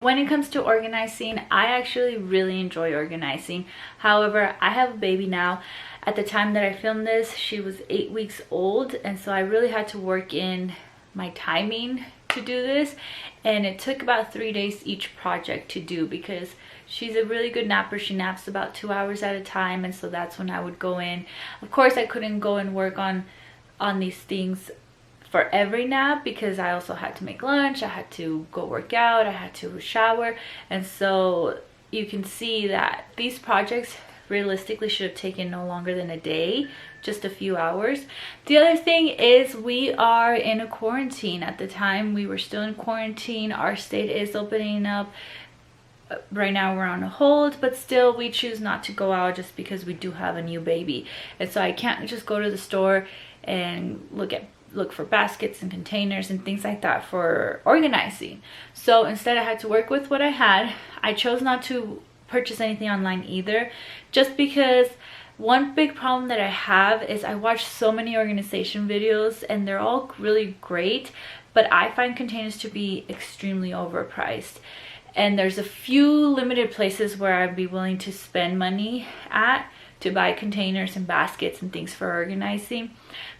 When it comes to organizing, I actually really enjoy organizing. However, I have a baby now. At the time that I filmed this, she was 8 weeks old, and so I really had to work in my timing to do this, and it took about 3 days each project to do because she's a really good napper. She naps about 2 hours at a time, and so that's when I would go in. Of course, I couldn't go and work on these things for every nap because I also had to make lunch, I had to go work out, I had to shower, and so you can see that these projects realistically should have taken no longer than a day, just a few hours. The other thing is we are in a quarantine. At the time we were still in quarantine. Our state is opening up. Right now we're on a hold, but still we choose not to go out just because we do have a new baby, and so I can't just go to the store and look for baskets and containers and things like that for organizing. So instead I had to work with what I had. I chose not to purchase anything online either, just because one big problem that I have is I watch so many organization videos and they're all really great, but I find containers to be extremely overpriced. And there's a few limited places where I'd be willing to spend money at to buy containers and baskets and things for organizing.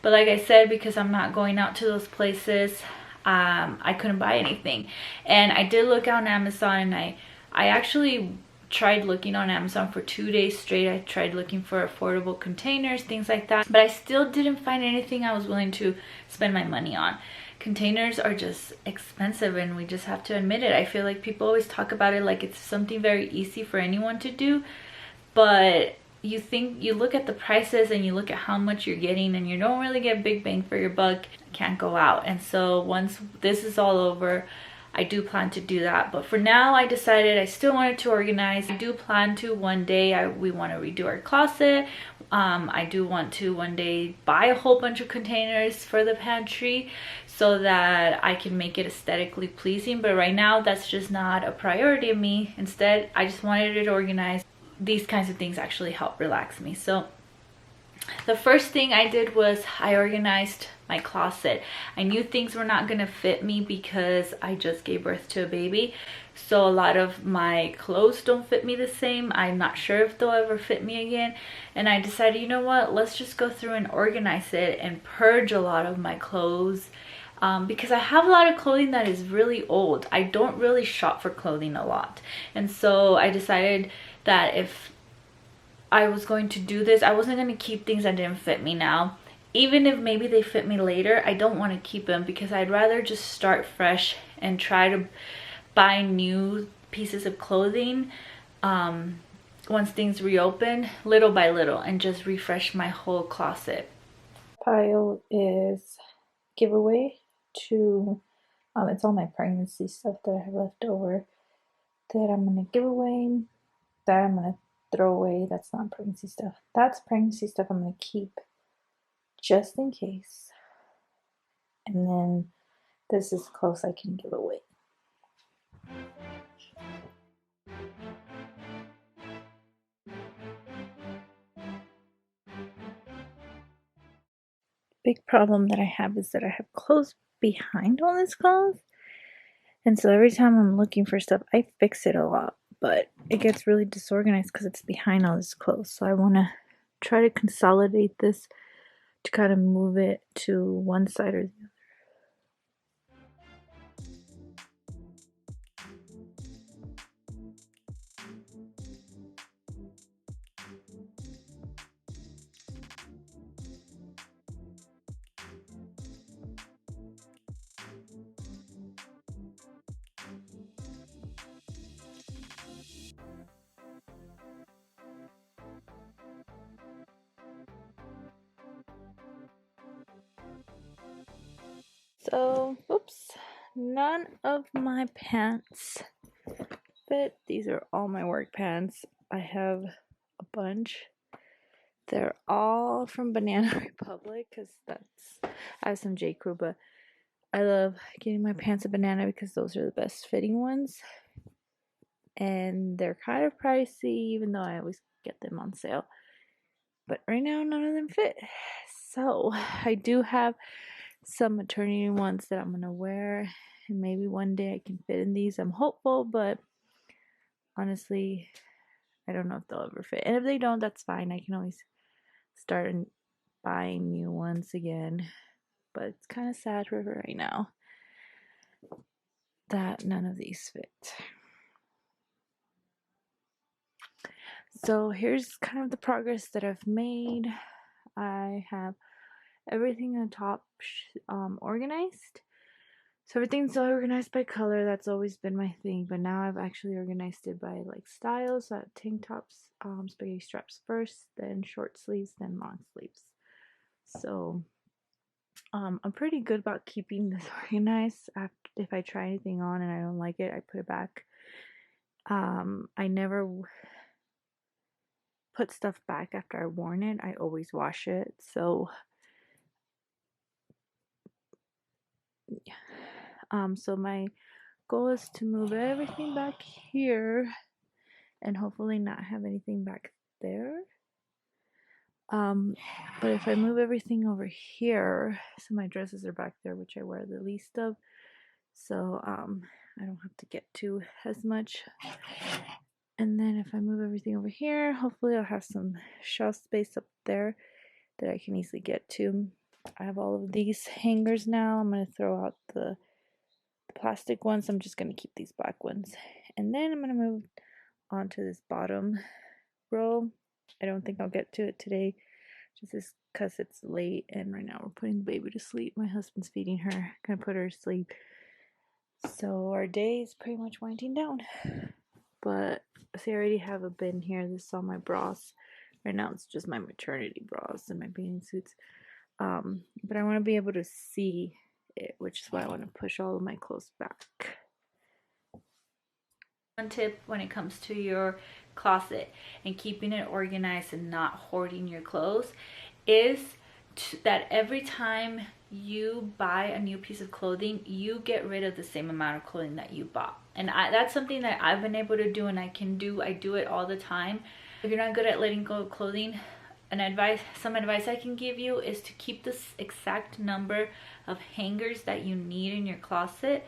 But like I said, because I'm not going out to those places, I couldn't buy anything. And I did look on Amazon, and I actually tried looking on Amazon for 2 days straight. I tried looking for affordable containers, things like that, but I still didn't find anything I was willing to spend my money on. Containers are just expensive, and we just have to admit it. I feel like people always talk about it like it's something very easy for anyone to do, but you look at the prices and you look at how much you're getting, and you don't really get big bang for your buck. You can't go out. And so once this is all over, I do plan to do that. But for now, I decided I still wanted to organize. I do plan to one day, we want to redo our closet. I do want to one day buy a whole bunch of containers for the pantry so that I can make it aesthetically pleasing. But right now, that's just not a priority of me. Instead, I just wanted it organized. These kinds of things actually help relax me. So the first thing I did was I organized my closet. I knew things were not gonna fit me because I just gave birth to a baby. So a lot of my clothes don't fit me the same. I'm not sure if they'll ever fit me again. And I decided, you know what, let's just go through and organize it and purge a lot of my clothes. Because I have a lot of clothing that is really old. I don't really shop for clothing a lot. And so I decided that if I was going to do this, I wasn't going to keep things that didn't fit me now. Even if maybe they fit me later, I don't want to keep them because I'd rather just start fresh and try to buy new pieces of clothing once things reopen, little by little, and just refresh my whole closet. Pile is giveaway to it's all my pregnancy stuff that I have left over that I'm gonna give away, that I'm gonna throw away. That's not pregnancy stuff. That's pregnancy stuff I'm gonna keep just in case. And then this is close I can give away. Big problem that I have is that I have clothes behind all this clothes. And so every time I'm looking for stuff, I fix it a lot, but it gets really disorganized because it's behind all this clothes. So I want to try to consolidate this to kind of move it to one side or the other. So, oops, none of my pants fit. These are all my work pants. I have a bunch. They're all from Banana Republic because I have some J. Crew, but I love getting my pants at Banana because those are the best fitting ones. And they're kind of pricey, even though I always get them on sale. But right now, none of them fit. So I do have some maternity ones that I'm gonna wear, and maybe one day I can fit in these. I'm hopeful, but honestly, I don't know if they'll ever fit. And if they don't, that's fine. I can always start buying new ones again. But it's kind of sad for right now that none of these fit. So here's kind of the progress that I've made. I have everything on top organized. So everything's organized by color. That's always been my thing, but now I've actually organized it by like styles. Tank tops, spaghetti straps first, then short sleeves, then long sleeves. So I'm pretty good about keeping this organized. If I try anything on and I don't like it, I put it back. I never put stuff back after I've worn it. I always wash it. So so my goal is to move everything back here and hopefully not have anything back there. But if I move everything over here, so my dresses are back there, which I wear the least of, so I don't have to get to as much. And then if I move everything over here, hopefully I'll have some shelf space up there that I can easily get to. I have all of these hangers now. I'm going to throw out the plastic ones. I'm just going to keep these black ones. And then I'm going to move on to this bottom row. I don't think I'll get to it today, just because it's late and right now we're putting the baby to sleep. My husband's feeding her, gonna put her to sleep. So our day is pretty much winding down. But see, I already have a bin here. This is all my bras. Right now it's just my maternity bras and my bathing suits. But I want to be able to see it, which is why I want to push all of my clothes back. One tip when it comes to your closet and keeping it organized and not hoarding your clothes is that every time you buy a new piece of clothing, you get rid of the same amount of clothing that you bought. And that's something that I've been able to do, and I do it all the time. If you're not good at letting go of clothing, some advice I can give you is to keep this exact number of hangers that you need in your closet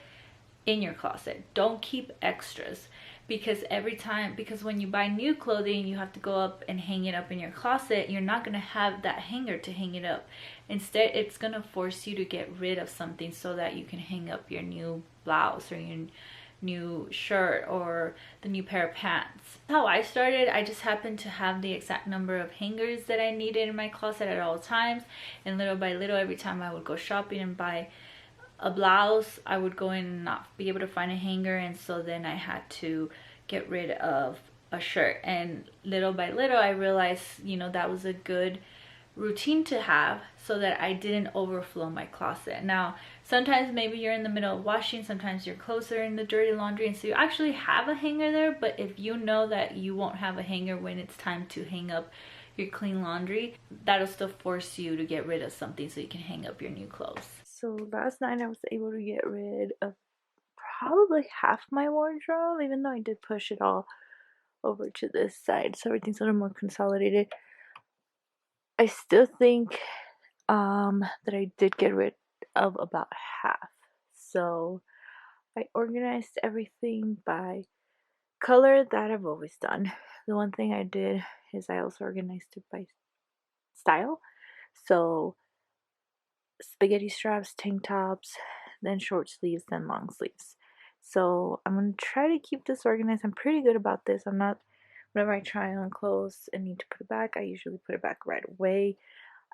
in your closet. Don't keep extras, because when you buy new clothing, you have to go up and hang it up in your closet. You're not going to have that hanger to hang it up. Instead, it's going to force you to get rid of something so that you can hang up your new blouse or your new shirt or the new pair of pants. How I started, I just happened to have the exact number of hangers that I needed in my closet at all times, and little by little, every time I would go shopping and buy a blouse, I would go in and not be able to find a hanger, and so then I had to get rid of a shirt. And little by little, I realized, that was a good routine to have so that I didn't overflow my closet. Now, sometimes maybe you're in the middle of washing, sometimes your clothes are in the dirty laundry, and so you actually have a hanger there, but if you know that you won't have a hanger when it's time to hang up your clean laundry, that'll still force you to get rid of something so you can hang up your new clothes. So last night I was able to get rid of probably half my wardrobe, even though I did push it all over to this side, so everything's a little more consolidated. I still think that I did get rid of about half. So I organized everything by color. That I've always done. The one thing I did is I also organized it by style. So spaghetti straps, tank tops, then short sleeves, then long sleeves. So I'm going to try to keep this organized. I'm pretty good about this. Whenever I try on clothes and need to put it back, I usually put it back right away.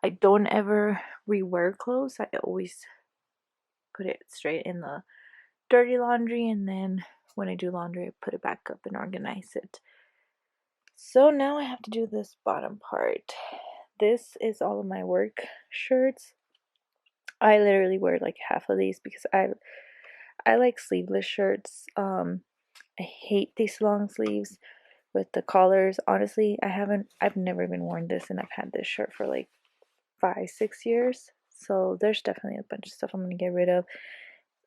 I don't ever rewear clothes. I always put it straight in the dirty laundry, and then when I do laundry, I put it back up and organize it. So now I have to do this bottom part. This is all of my work shirts. I literally wear like half of these because I like sleeveless shirts. I hate these long sleeves with the collars. Honestly, I've never been worn this, and I've had this shirt for like 5-6 years. So there's definitely a bunch of stuff I'm gonna get rid of.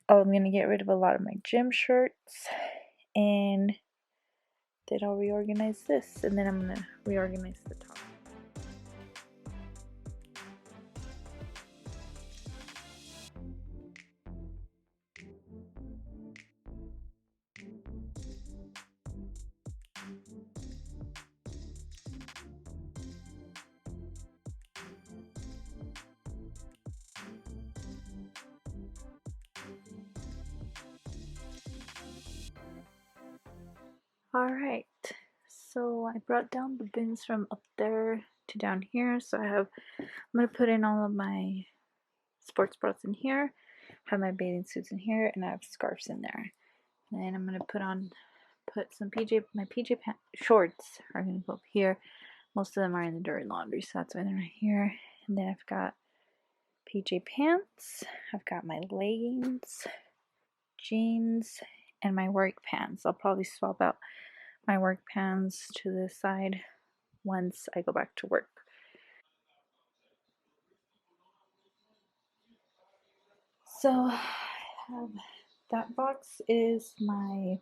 I'm gonna get rid of a lot of my gym shirts, and then I'll reorganize this, and then I'm gonna reorganize the top. Alright, so I brought down the bins from up there to down here. So I'm gonna put in all of my sports bras in here, have my bathing suits in here, and I have scarves in there. And then I'm gonna put some my PJ shorts are gonna go up here. Most of them are in the dirty laundry, so that's why they're right here. And then I've got PJ pants, I've got my leggings, jeans, and my work pants. I'll probably swap out my work pants to the side once I go back to work. So that box is my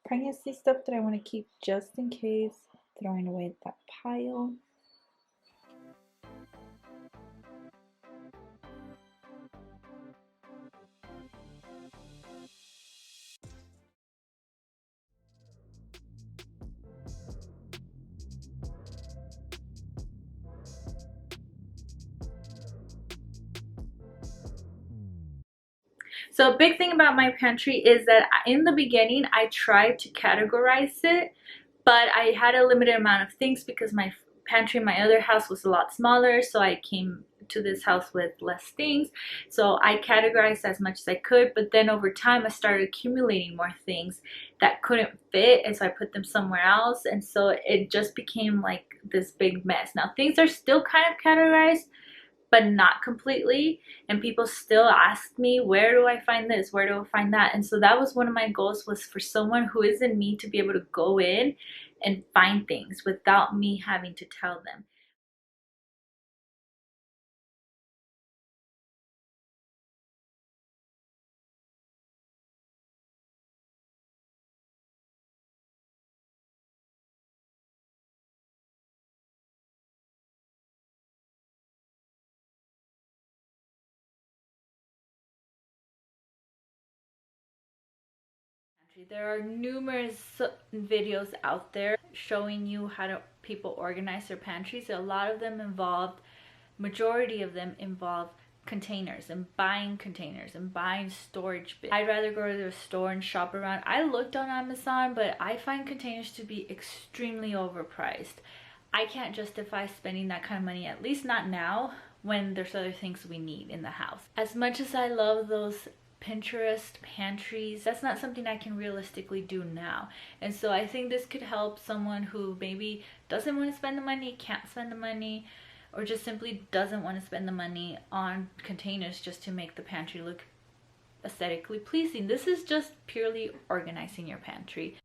pregnancy stuff that I want to keep just in case. Throwing away that pile. So a big thing about my pantry is that in the beginning I tried to categorize it, but I had a limited amount of things because my pantry in my other house was a lot smaller, so I came to this house with less things. So I categorized as much as I could, but then over time I started accumulating more things that couldn't fit, and so I put them somewhere else, and so it just became like this big mess. Now things are still kind of categorized, but not completely, and people still ask me, where do I find this, where do I find that? And so that was one of my goals, was for someone who isn't me to be able to go in and find things without me having to tell them. There are numerous videos out there showing you how to people organize their pantries. A lot of them involved, majority of them involve containers and buying storage bins. I'd rather go to the store and shop around. I looked on Amazon, but I find containers to be extremely overpriced. I can't justify spending that kind of money, at least not now, when there's other things we need in the house. As much as I love those Pinterest pantries, that's not something I can realistically do now. And so I think this could help someone who maybe doesn't want to spend the money, can't spend the money, or just simply doesn't want to spend the money on containers just to make the pantry look aesthetically pleasing. This is just purely organizing your pantry.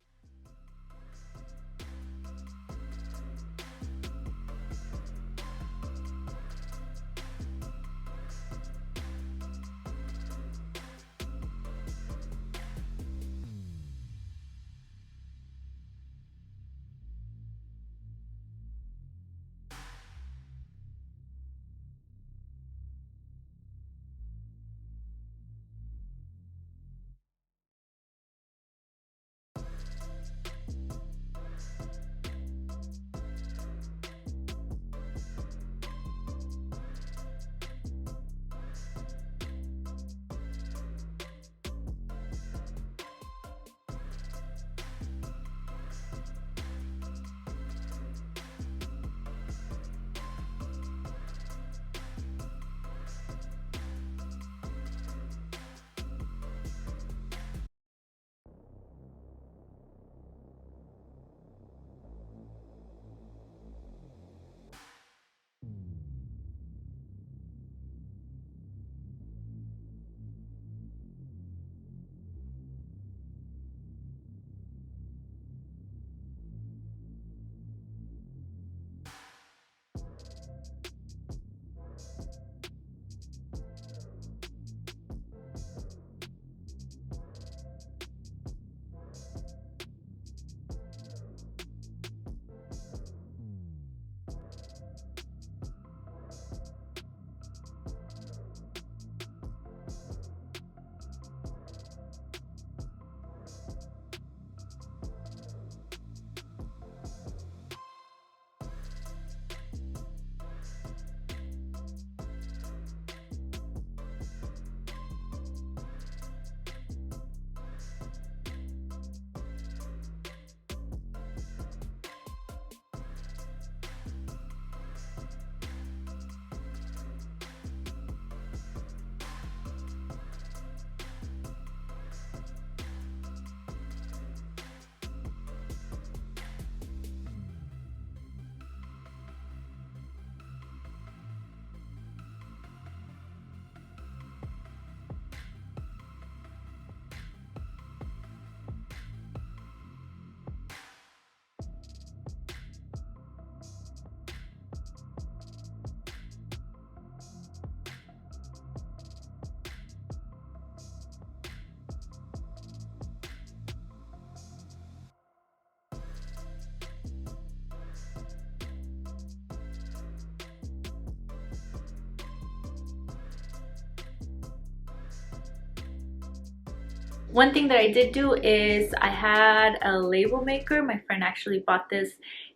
One thing that I did do is I had a label maker. My friend actually bought this,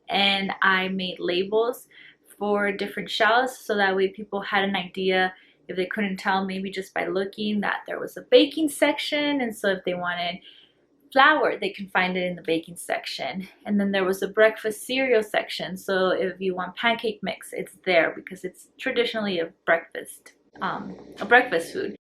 and I made labels for different shells so that way people had an idea if they couldn't tell, maybe just by looking, that there was a baking section. And so if they wanted flour, they can find it in the baking section. And then there was a breakfast cereal section, so if you want pancake mix, it's there because it's traditionally a breakfast food.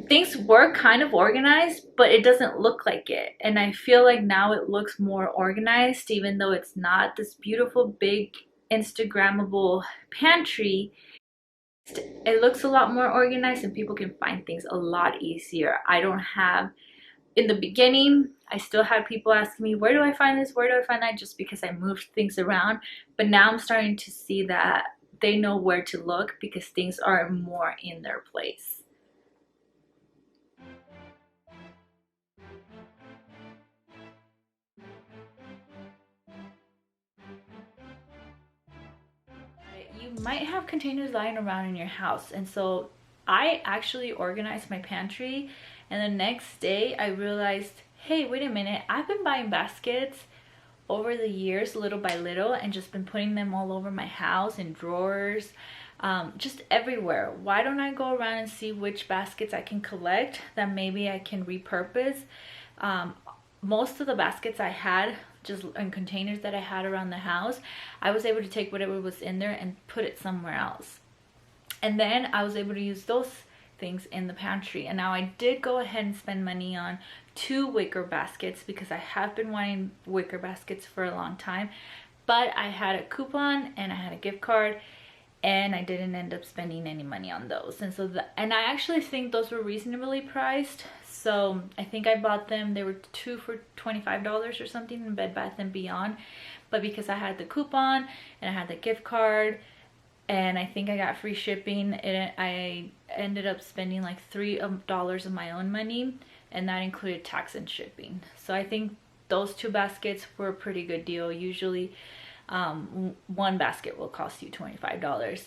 Things were kind of organized, but it doesn't look like it. And I feel like now it looks more organized, even though it's not this beautiful, big, Instagrammable pantry. It looks a lot more organized and people can find things a lot easier. I don't have, in the beginning, I still had people asking me, where do I find this? Where do I find that? Just because I moved things around. But now I'm starting to see that they know where to look because things are more in their place. You might have containers lying around in your house, and so I actually organized my pantry, and the next day I realized, hey, wait a minute, I've been buying baskets over the years little by little and just been putting them all over my house in drawers, just everywhere. Why don't I go around and see which baskets I can collect that maybe I can repurpose? um, Most of the baskets I had, just in containers that I had around the house, I was able to take whatever was in there and put it somewhere else. And then I was able to use those things in the pantry. And now I did go ahead and spend money on 2 wicker baskets because I have been wanting wicker baskets for a long time. But I had a coupon and I had a gift card, and I didn't end up spending any money on those. And so and I actually think those were reasonably priced. So I think I bought them, they were 2 for $25 or something in Bed Bath and Beyond. But because I had the coupon and I had the gift card and I think I got free shipping, I ended up spending like $3 of my own money, and that included tax and shipping. So I think those 2 baskets were a pretty good deal. Usually one basket will cost you $25.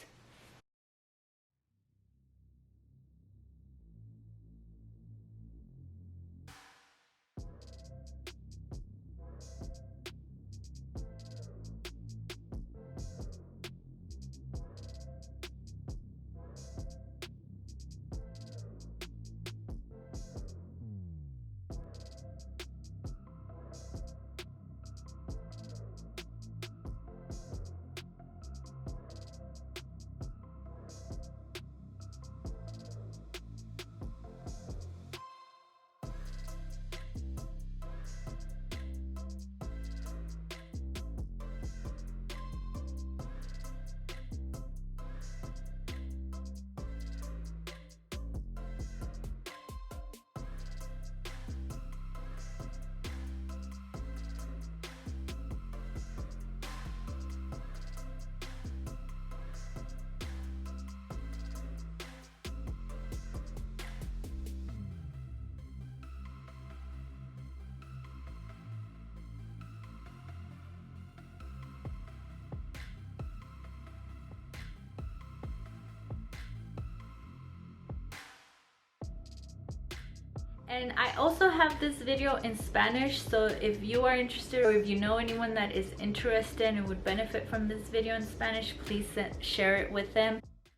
And I also have this video in Spanish, so if you are interested or if you know anyone that is interested and would benefit from this video in Spanish, please share it with them.